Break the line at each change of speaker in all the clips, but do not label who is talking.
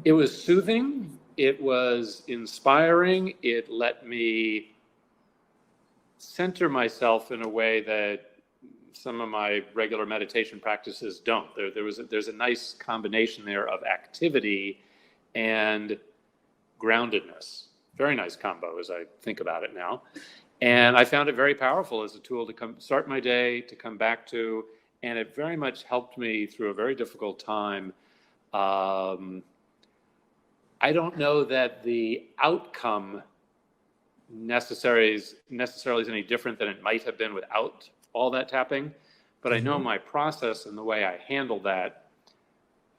It was soothing. It was inspiring. It let me center myself in a way that some of my regular meditation practices don't. There's a nice combination there of activity and groundedness. Very nice combo as I think about it now. And I found it very powerful as a tool to start my day, to come back to, and it very much helped me through a very difficult time. I don't know that the outcome necessarily is any different than it might have been without all that tapping, but I know my process and the way I handled that,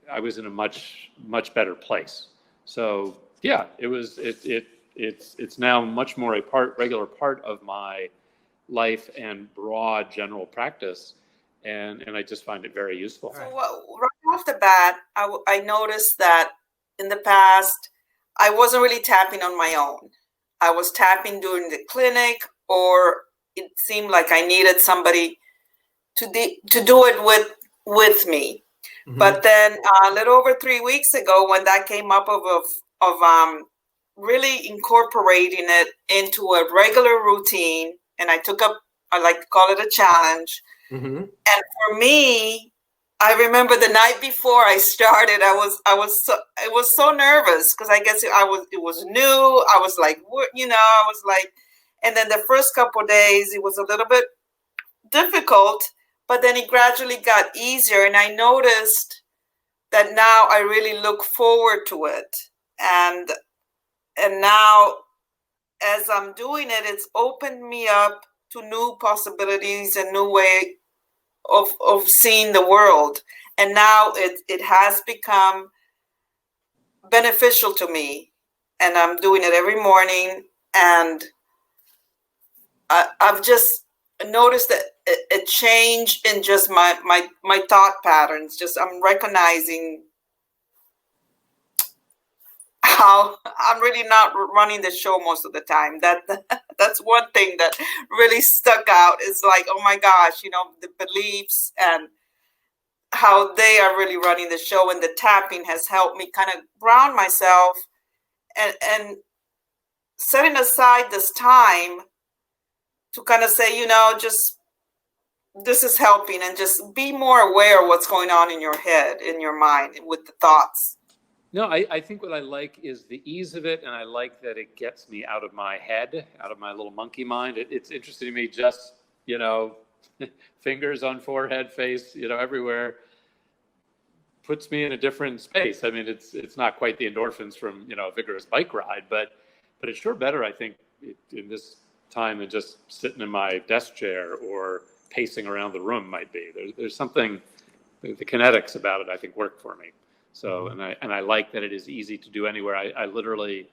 I was in a much better place. So yeah, it's now much more a regular part of my life and broad general practice, and I just find it very useful.
So right off the bat, I noticed that in the past I wasn't really tapping on my own. I was tapping during the clinic, or it seemed like I needed somebody to do it with me. But then a little over 3 weeks ago, when that came up of really incorporating it into a regular routine, and I like to call it a challenge. And for me, I remember the night before I started, I was so nervous because I guess it was new. I was like, and then the first couple of days it was a little bit difficult, but then it gradually got easier, and I noticed that now I really look forward to it, and now as I'm doing it, it's opened me up to new possibilities and new way of seeing the world. And now it has become beneficial to me, and I'm doing it every morning, and I've just noticed that a change in just my thought patterns. Just I'm recognizing how I'm really not running the show most of the time. That's one thing that really stuck out. It's like, oh my gosh, the beliefs and how they are really running the show, and the tapping has helped me kind of ground myself and setting aside this time to kind of say, just this is helping, and just be more aware of what's going on in your head, in your mind, with the thoughts.
No, I think what I like is the ease of it, and I like that it gets me out of my head, out of my little monkey mind. It's interesting to me, just, fingers on forehead, face, everywhere, puts me in a different space. I mean, it's not quite the endorphins from, a vigorous bike ride, but it's sure better, I think, in this time than just sitting in my desk chair or pacing around the room might be. There's something, the kinetics about it, I think, work for me. So, and I like that it is easy to do anywhere. I literally,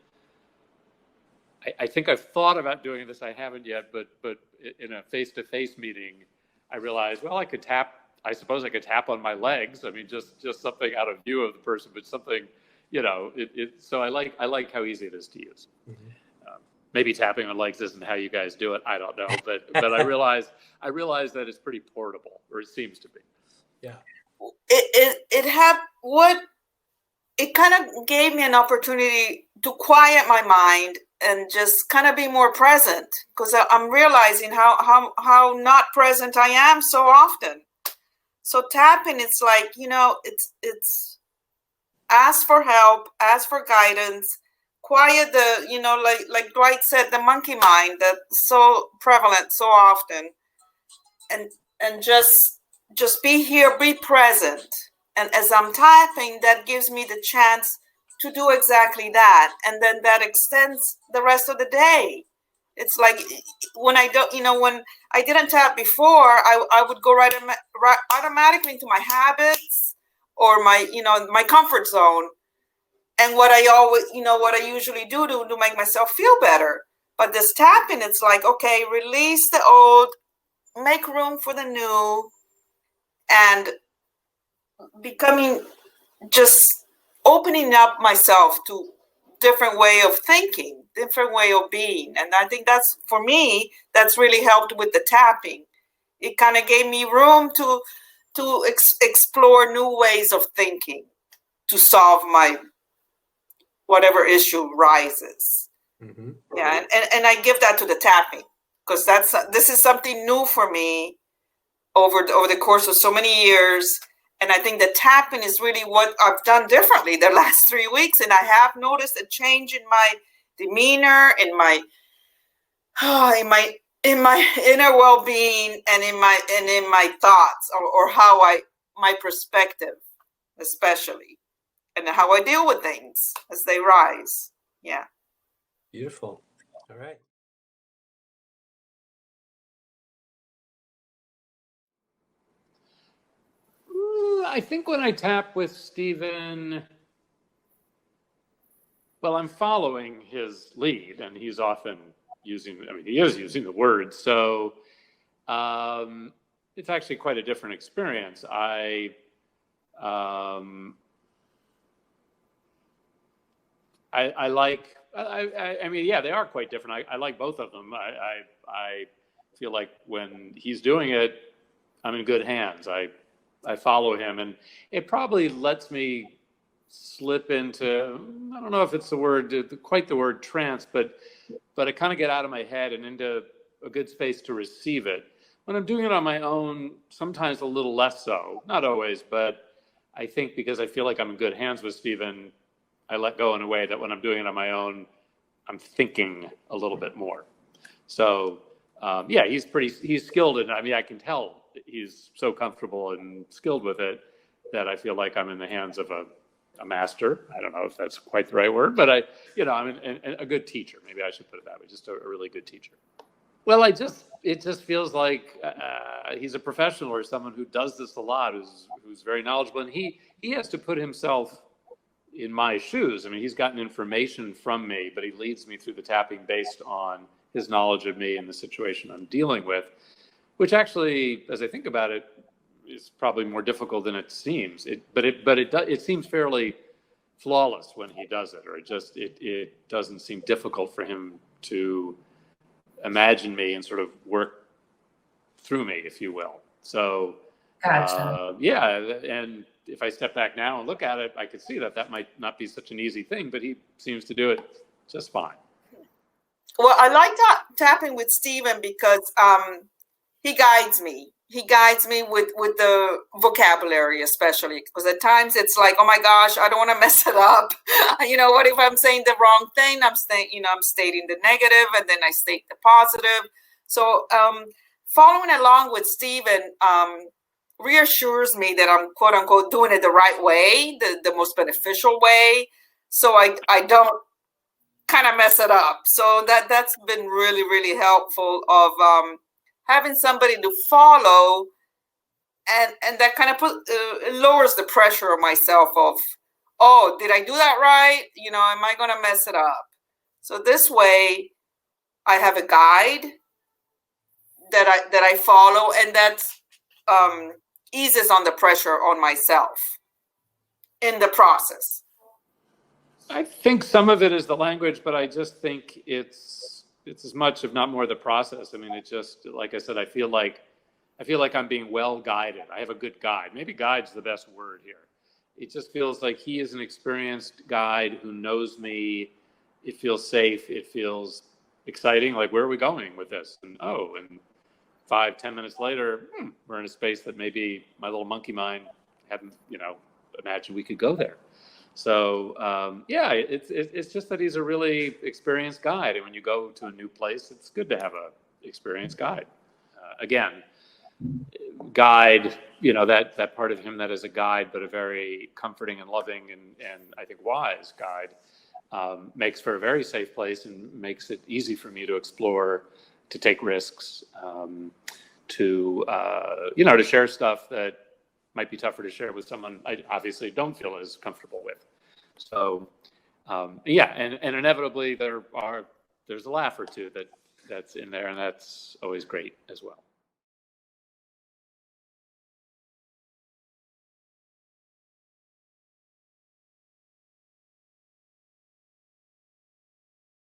I think I've thought about doing this. I haven't yet, but in a face-to-face meeting, I realized, well, I suppose I could tap on my legs. I mean, just something out of view of the person, but something, so I like how easy it is to use. Maybe tapping on legs isn't how you guys do it. I don't know, but I realize that it's pretty portable, or it seems to be.
Yeah. It kind of gave me an opportunity to quiet my mind and just kind of be more present, because I'm realizing how not present I am so often. So tapping, it's like, it's ask for help, ask for guidance, quiet the, like Dwight said, the monkey mind that's so prevalent so often, and just be here, be present. And as I'm tapping, that gives me the chance to do exactly that. And then that extends the rest of the day. It's like when I don't, when I didn't tap before, I would go right automatically into my habits or my comfort zone. And what I usually do to make myself feel better. But this tapping, it's like, okay, release the old, make room for the new, and becoming, just opening up myself to different way of thinking, different way of being. And I think that's, for me, that's really helped with the tapping. It kind of gave me room to explore new ways of thinking to solve my whatever issue rises.
Mm-hmm.
Yeah, and I give that to the tapping, because this is something new for me over the course of so many years. And I think the tapping is really what I've done differently the last 3 weeks. And I have noticed a change in my demeanor, in my inner well-being, and in my thoughts, or my perspective, especially, and how I deal with things as they rise. Yeah.
Beautiful. All right.
I think when I tap with Steven, well, I'm following his lead, and he's often he is using the words. So it's actually quite a different experience. I mean, yeah, they are quite different. I like both of them. I feel like when he's doing it, I'm in good hands. I follow him, and it probably lets me slip into, I don't know if it's quite the word trance, but I kind of get out of my head and into a good space to receive it. When I'm doing it on my own, sometimes a little less so, not always, but I think because I feel like I'm in good hands with Steven, I let go in a way that when I'm doing it on my own, I'm thinking a little bit more. So yeah, he's skilled in it. I mean, I can tell he's so comfortable and skilled with it that I feel like I'm in the hands of a master. I don't know if that's quite the right word, but I'm a good teacher. Maybe I should put it that way, just a really good teacher. Well, it just feels like he's a professional, or someone who does this a lot, who's very knowledgeable, and he has to put himself in my shoes. I mean, he's gotten information from me, but he leads me through the tapping based on his knowledge of me and the situation I'm dealing with, which actually, as I think about it, is probably more difficult than it seems. It seems fairly flawless when he does it, or it doesn't seem difficult for him to imagine me and sort of work through me, if you will. So,
Gotcha.
yeah, and if I step back now and look at it, I could see that might not be such an easy thing, but he seems to do it just fine.
Well, I like tapping with Steven because he guides me. He guides me with the vocabulary, especially, because at times it's like, oh my gosh, I don't want to mess it up. What if I'm saying the wrong thing? I'm stating the negative, and then I state the positive. So following along with Steven reassures me that I'm, quote unquote, doing it the right way, the most beneficial way. So I don't kind of mess it up. So that's been really, really helpful of having somebody to follow, and that kind of lowers the pressure of myself of, oh, did I do that right? Am I going to mess it up? So this way I have a guide that I follow, and that eases on the pressure on myself in the process.
I think some of it is the language, but I just think it's as much, if not more, the process. I mean, it just, like I said, I feel like I'm being well guided. I have a good guide. Maybe guide's the best word here. It just feels like he is an experienced guide who knows me. It feels safe. It feels exciting. Like, where are we going with this? And 5-10 minutes later, we're in a space that maybe my little monkey mind hadn't, imagined we could go there. So yeah, it's just that he's a really experienced guide, and when you go to a new place, it's good to have a experienced guide. Again, guide, that part of him that is a guide, but a very comforting and loving and I think wise guide, makes for a very safe place and makes it easy for me to explore, to take risks, to share stuff that might be tougher to share with someone I obviously don't feel as comfortable with. So, yeah, and inevitably there's a laugh or two that's in there, and that's always great as well.